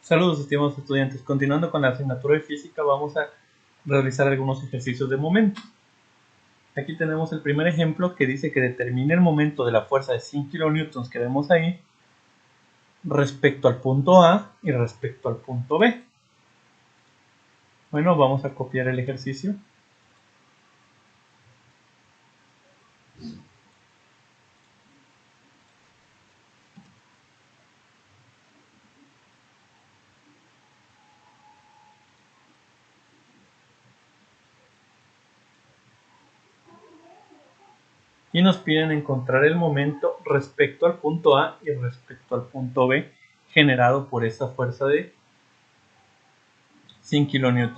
Saludos, estimados estudiantes. Continuando con la asignatura de física, vamos a realizar algunos ejercicios de momento. Aquí tenemos el primer ejemplo que dice que determine el momento de la fuerza de 100 kN que vemos ahí respecto al punto A y respecto al punto B. Bueno, vamos a copiar el ejercicio. Y nos piden encontrar el momento respecto al punto A y respecto al punto B generado por esa fuerza de 100 kN.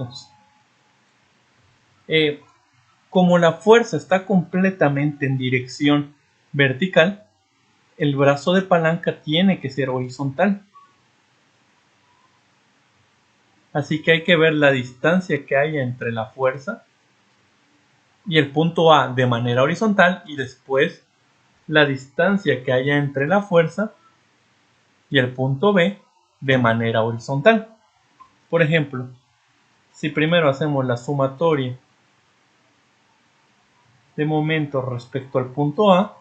Como la fuerza está completamente en dirección vertical, el brazo de palanca tiene que ser horizontal. Así que hay que ver la distancia que hay entre la fuerza y el punto A de manera horizontal y después la distancia que haya entre la fuerza y el punto B de manera horizontal. Por ejemplo, si primero hacemos la sumatoria de momentos respecto al punto A,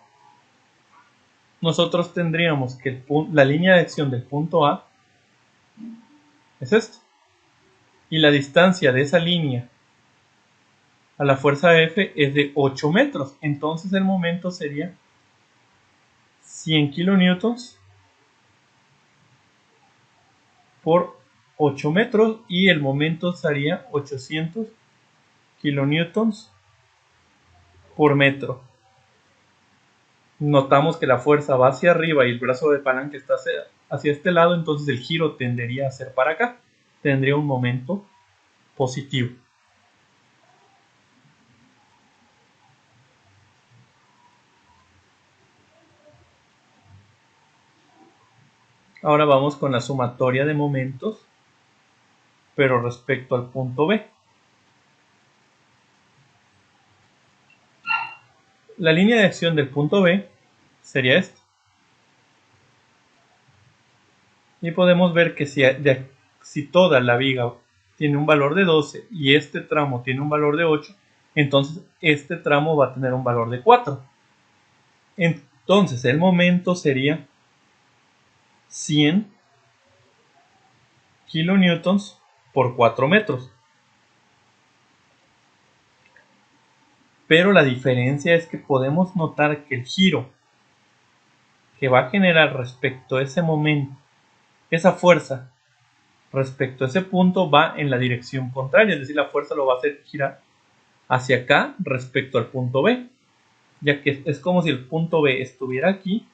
nosotros tendríamos que la línea de acción del punto A es esta. Y la distancia de esa línea a la fuerza F es de 8 metros. Entonces el momento sería 100 kilonewtons por 8 metros y el momento sería 800 kilonewtons por metro. Notamos que la fuerza va hacia arriba y el brazo de palanca está hacia este lado, entonces el giro tendería a ser para acá. Tendría un momento positivo. Ahora vamos con la sumatoria de momentos, pero respecto al punto B. La línea de acción del punto B sería esta. Y podemos ver que si toda la viga tiene un valor de 12 y este tramo tiene un valor de 8, entonces este tramo va a tener un valor de 4. Entonces el momento sería 100 kilonewtons por 4 metros. Pero la diferencia es que podemos notar que el giro que va a generar respecto a ese momento, esa fuerza respecto a ese punto va en la dirección contraria, es decir, la fuerza lo va a hacer girar hacia acá respecto al punto B, ya que es como si el punto B estuviera aquí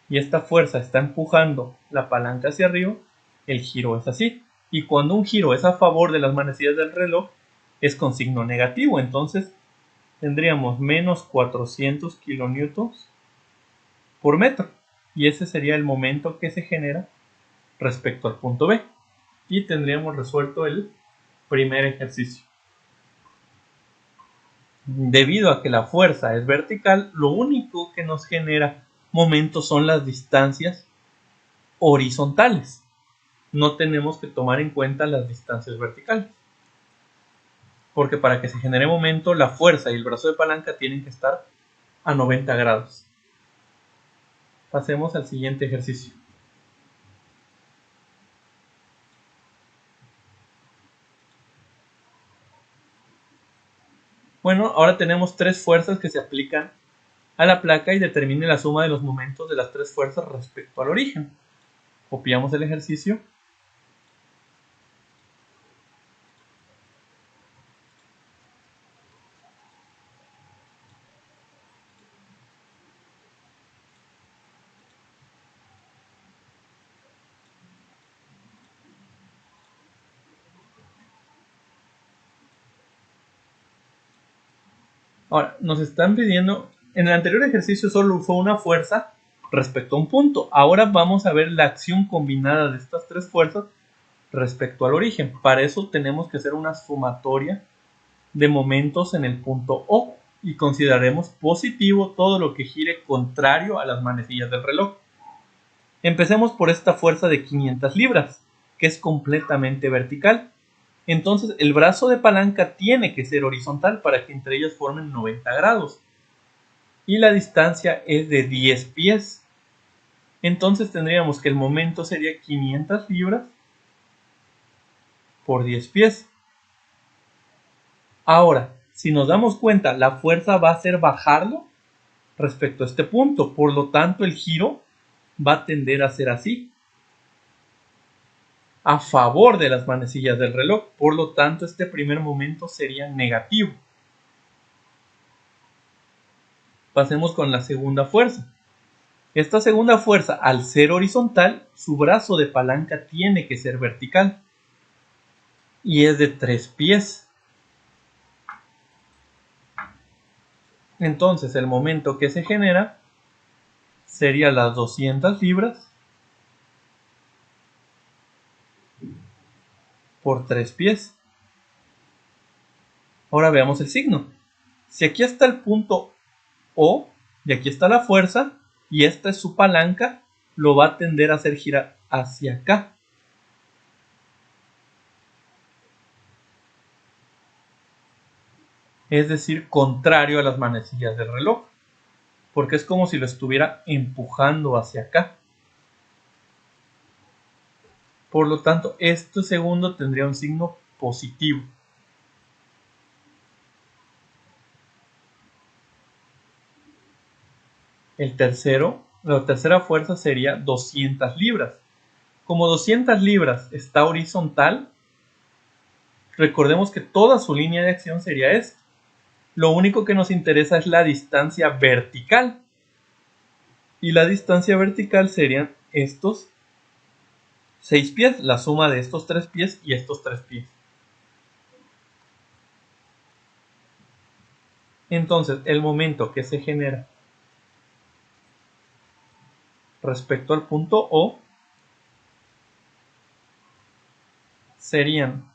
y esta fuerza está empujando la palanca hacia arriba, el giro es así. Y cuando un giro es a favor de las manecillas del reloj, es con signo negativo, entonces tendríamos menos 400 kilonewtons por metro. Y ese sería el momento que se genera respecto al punto B. Y tendríamos resuelto el primer ejercicio. Debido a que la fuerza es vertical, lo único que nos genera momentos son las distancias horizontales. No tenemos que tomar en cuenta las distancias verticales. Porque para que se genere momento, la fuerza y el brazo de palanca tienen que estar a 90 grados. Pasemos al siguiente ejercicio. Bueno, ahora tenemos tres fuerzas que se aplican a la placa y determine la suma de los momentos de las tres fuerzas respecto al origen. Copiamos el ejercicio. Ahora, nos están pidiendo, en el anterior ejercicio solo usó una fuerza respecto a un punto. Ahora vamos a ver la acción combinada de estas tres fuerzas respecto al origen. Para eso tenemos que hacer una sumatoria de momentos en el punto O y consideraremos positivo todo lo que gire contrario a las manecillas del reloj. Empecemos por esta fuerza de 500 libras, que es completamente vertical. Entonces el brazo de palanca tiene que ser horizontal para que entre ellas formen 90 grados. Y la distancia es de 10 pies. Entonces tendríamos que el momento sería 500 libras por 10 pies. Ahora, si nos damos cuenta, la fuerza va a ser bajarlo respecto a este punto. Por lo tanto, el giro va a tender a ser así, a favor de las manecillas del reloj. Por lo tanto, este primer momento sería negativo. Pasemos con la segunda fuerza. Esta segunda fuerza, al ser horizontal, su brazo de palanca tiene que ser vertical. Y es de 3 pies. Entonces, el momento que se genera sería las 200 libras por 3 pies. Ahora veamos el signo. Si aquí está el punto O, y aquí está la fuerza, y esta es su palanca, lo va a tender a hacer girar hacia acá. Es decir, contrario a las manecillas del reloj, porque es como si lo estuviera empujando hacia acá. Por lo tanto, este segundo tendría un signo positivo. El tercero, la tercera fuerza sería 200 libras. Como 200 libras está horizontal, recordemos que toda su línea de acción sería esta. Lo único que nos interesa es la distancia vertical. Y la distancia vertical serían estos 6 pies, la suma de estos 3 pies y estos 3 pies. Entonces, el momento que se genera respecto al punto O serían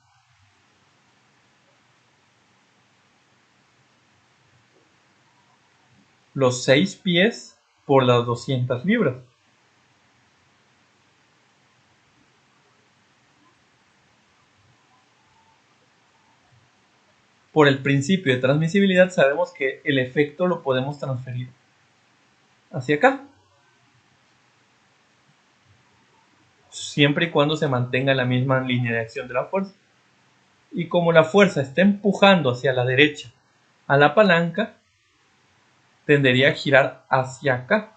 los 6 pies por las 200 libras. Por el principio de transmisibilidad sabemos que el efecto lo podemos transferir hacia acá, siempre y cuando se mantenga la misma línea de acción de la fuerza. Y como la fuerza está empujando hacia la derecha a la palanca, tendería a girar hacia acá,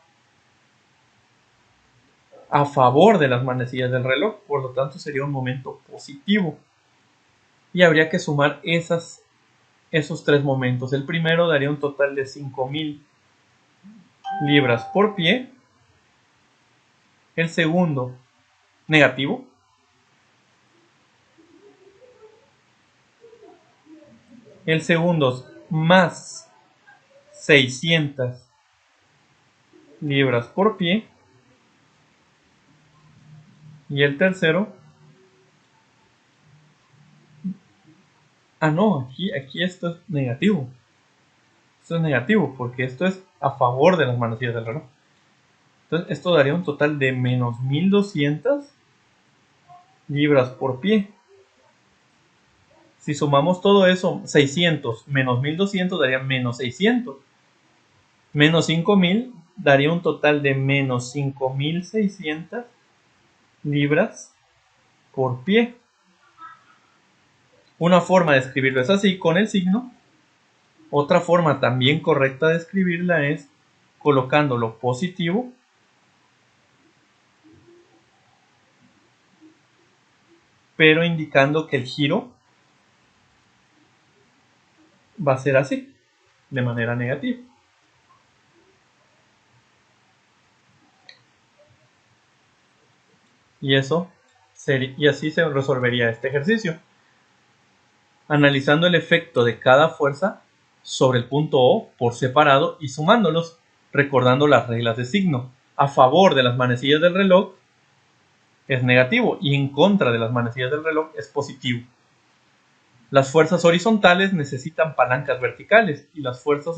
a favor de las manecillas del reloj. Por lo tanto, sería un momento positivo. Y habría que sumar esos 3 momentos. El primero daría un total de 5000 libras por pie. El segundo, negativo. El segundo, más 600 libras por pie. Y el tercero, no, aquí esto es negativo. Esto es negativo porque esto es a favor de las manecillas del reloj. Entonces esto daría un total de menos 1200 libras por pie. Si sumamos todo eso, 600 menos 1200 daría menos 600. Menos 5000 daría un total de menos 5600 libras por pie. Una forma de escribirlo es así, con el signo. Otra forma también correcta de escribirla es colocando lo positivo pero indicando que el giro va a ser así, de manera negativa. Y así se resolvería este ejercicio, analizando el efecto de cada fuerza sobre el punto O por separado y sumándolos, recordando las reglas de signo. A favor de las manecillas del reloj es negativo y en contra de las manecillas del reloj es positivo. Las fuerzas horizontales necesitan palancas verticales y las fuerzas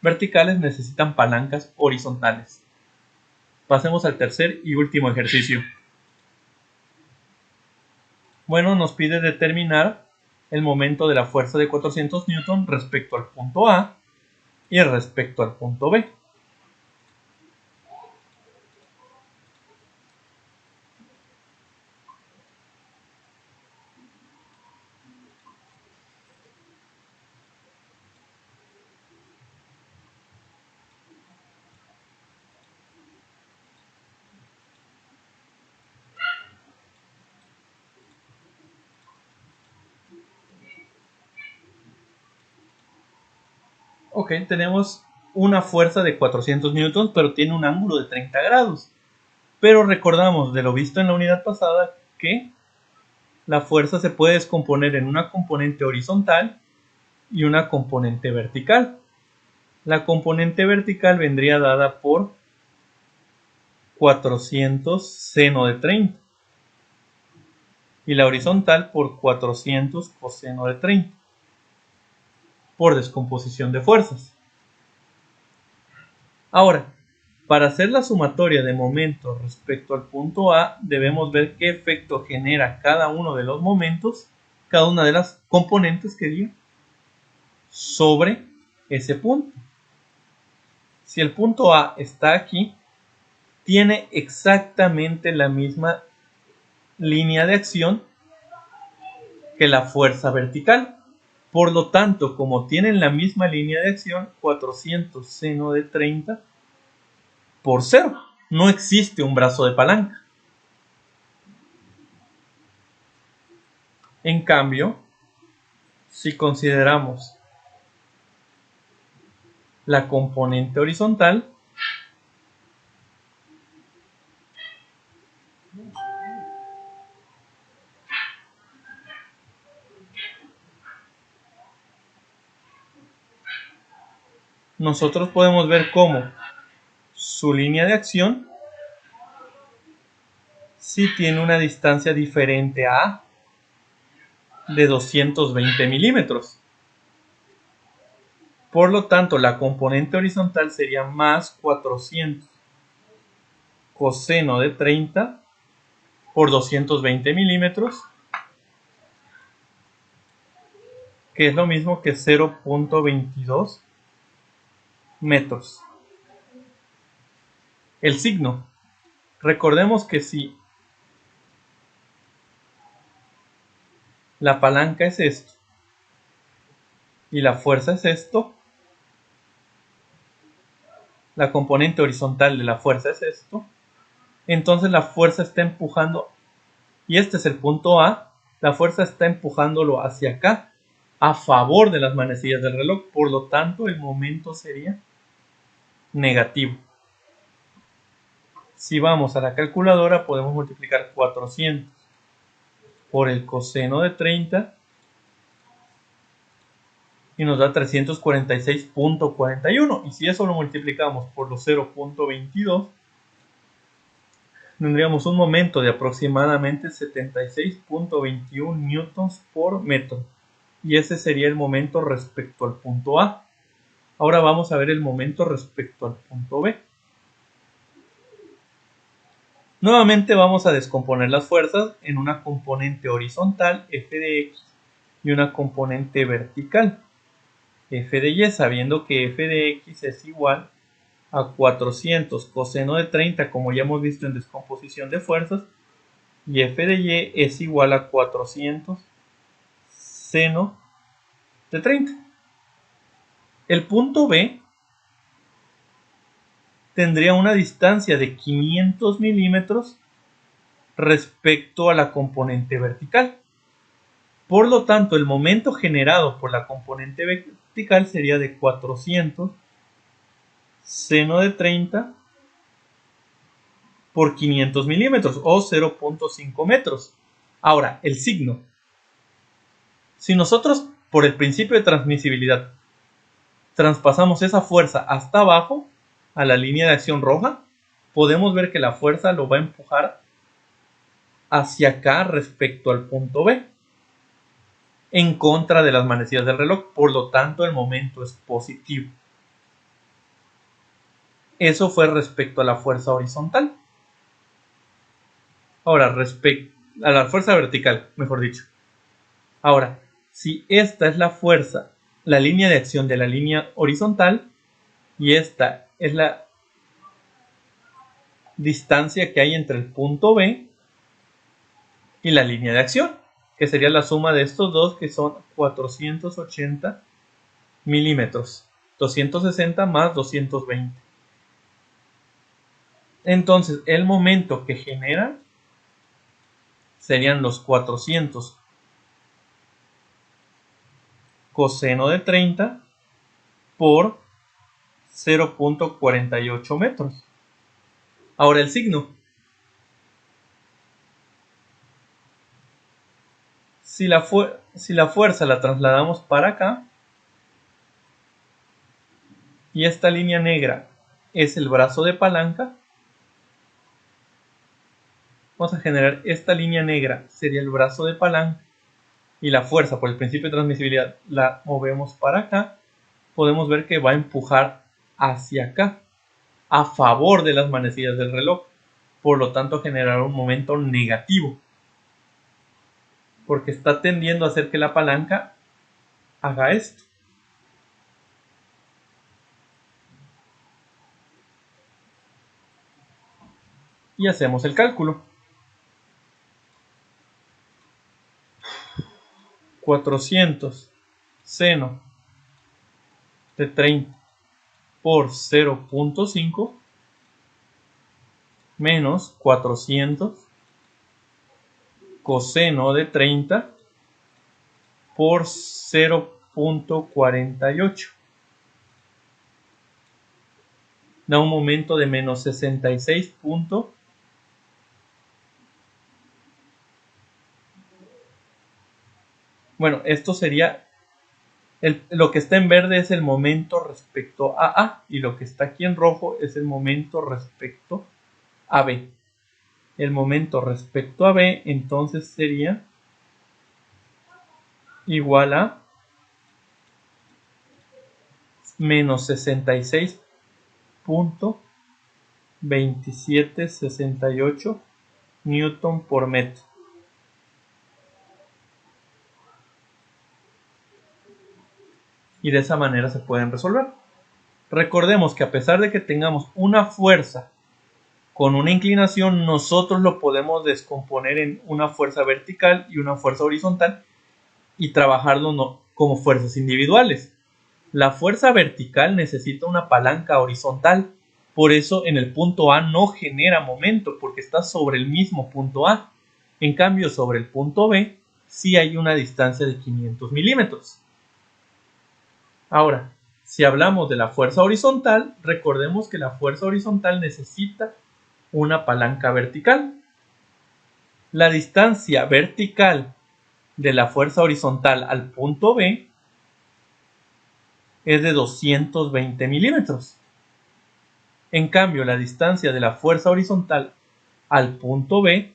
verticales necesitan palancas horizontales. Pasemos al tercer y último ejercicio. Bueno, nos pide determinar el momento de la fuerza de 400 Newton respecto al punto A y respecto al punto B. Ok, tenemos una fuerza de 400 newtons, pero tiene un ángulo de 30 grados. Pero recordamos de lo visto en la unidad pasada que la fuerza se puede descomponer en una componente horizontal y una componente vertical. La componente vertical vendría dada por 400 seno de 30 y la horizontal por 400 coseno de 30 por descomposición de fuerzas. Ahora, para hacer la sumatoria de momentos respecto al punto A, debemos ver qué efecto genera cada uno de los momentos, cada una de las componentes que diga, sobre ese punto. Si el punto A está aquí, tiene exactamente la misma línea de acción que la fuerza vertical. Por lo tanto, como tienen la misma línea de acción, 400 seno de 30 por 0. No existe un brazo de palanca. En cambio, si consideramos la componente horizontal, nosotros podemos ver cómo su línea de acción sí tiene una distancia diferente a A de 220 milímetros. Por lo tanto, la componente horizontal sería más 400 coseno de 30 por 220 milímetros, que es lo mismo que 0.22 metros. El signo. Recordemos que si la palanca es esto y la fuerza es esto, la componente horizontal de la fuerza es esto, entonces la fuerza está empujando, y este es el punto A, la fuerza está empujándolo hacia acá, a favor de las manecillas del reloj, por lo tanto el momento sería negativo. Si vamos a la calculadora podemos multiplicar 400 por el coseno de 30 y nos da 346.41, y si eso lo multiplicamos por los 0.22 tendríamos un momento de aproximadamente 76.21 newtons por metro, y ese sería el momento respecto al punto A. Ahora vamos a ver el momento respecto al punto B. Nuevamente vamos a descomponer las fuerzas en una componente horizontal, F de X, y una componente vertical, F de Y, sabiendo que F de X es igual a 400 coseno de 30, como ya hemos visto en descomposición de fuerzas, y F de Y es igual a 400 seno de 30. El punto B tendría una distancia de 500 milímetros respecto a la componente vertical. Por lo tanto, el momento generado por la componente vertical sería de 400 seno de 30 por 500 milímetros o 0.5 metros. Ahora, el signo. Si nosotros, por el principio de transmisibilidad, traspasamos esa fuerza hasta abajo, a la línea de acción roja, podemos ver que la fuerza lo va a empujar hacia acá respecto al punto B, en contra de las manecillas del reloj, por lo tanto el momento es positivo. Eso fue respecto a la fuerza horizontal. Ahora, a la fuerza vertical, mejor dicho. Ahora, si esta es la fuerza, la línea de acción de la línea horizontal, y esta es la distancia que hay entre el punto B y la línea de acción, que sería la suma de estos dos, que son 480 milímetros, 260 más 220. Entonces, el momento que genera serían los 400 coseno de 30 por 0.48 metros. Ahora el signo. Si la fuerza la trasladamos para acá, y esta línea negra es el brazo de palanca, vamos a generar esta línea negra, sería el brazo de palanca, y la fuerza por el principio de transmisibilidad la movemos para acá, podemos ver que va a empujar hacia acá, a favor de las manecillas del reloj, por lo tanto generar un momento negativo, porque está tendiendo a hacer que la palanca haga esto. Y hacemos el cálculo. 400 seno de 30 por 0.5 menos 400 coseno de 30 por 0.48. Da un momento de menos 66. Bueno, esto sería lo que está en verde es el momento respecto a A, y lo que está aquí en rojo es el momento respecto a B. El momento respecto a B entonces sería igual a menos 66.2768 newton por metro. Y de esa manera se pueden resolver. Recordemos que a pesar de que tengamos una fuerza con una inclinación, nosotros lo podemos descomponer en una fuerza vertical y una fuerza horizontal y trabajarlo como fuerzas individuales. La fuerza vertical necesita una palanca horizontal, por eso en el punto A no genera momento porque está sobre el mismo punto A. En cambio, sobre el punto B sí hay una distancia de 500 milímetros. Ahora, si hablamos de la fuerza horizontal, recordemos que la fuerza horizontal necesita una palanca vertical. La distancia vertical de la fuerza horizontal al punto B es de 220 milímetros. En cambio, la distancia de la fuerza horizontal al punto B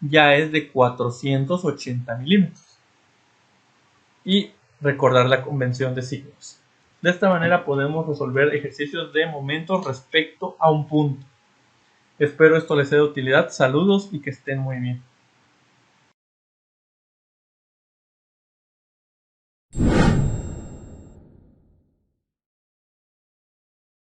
ya es de 480 milímetros. Y recordar la convención de signos. De esta manera podemos resolver ejercicios de momentos respecto a un punto. Espero esto les sea de utilidad. Saludos y que estén muy bien.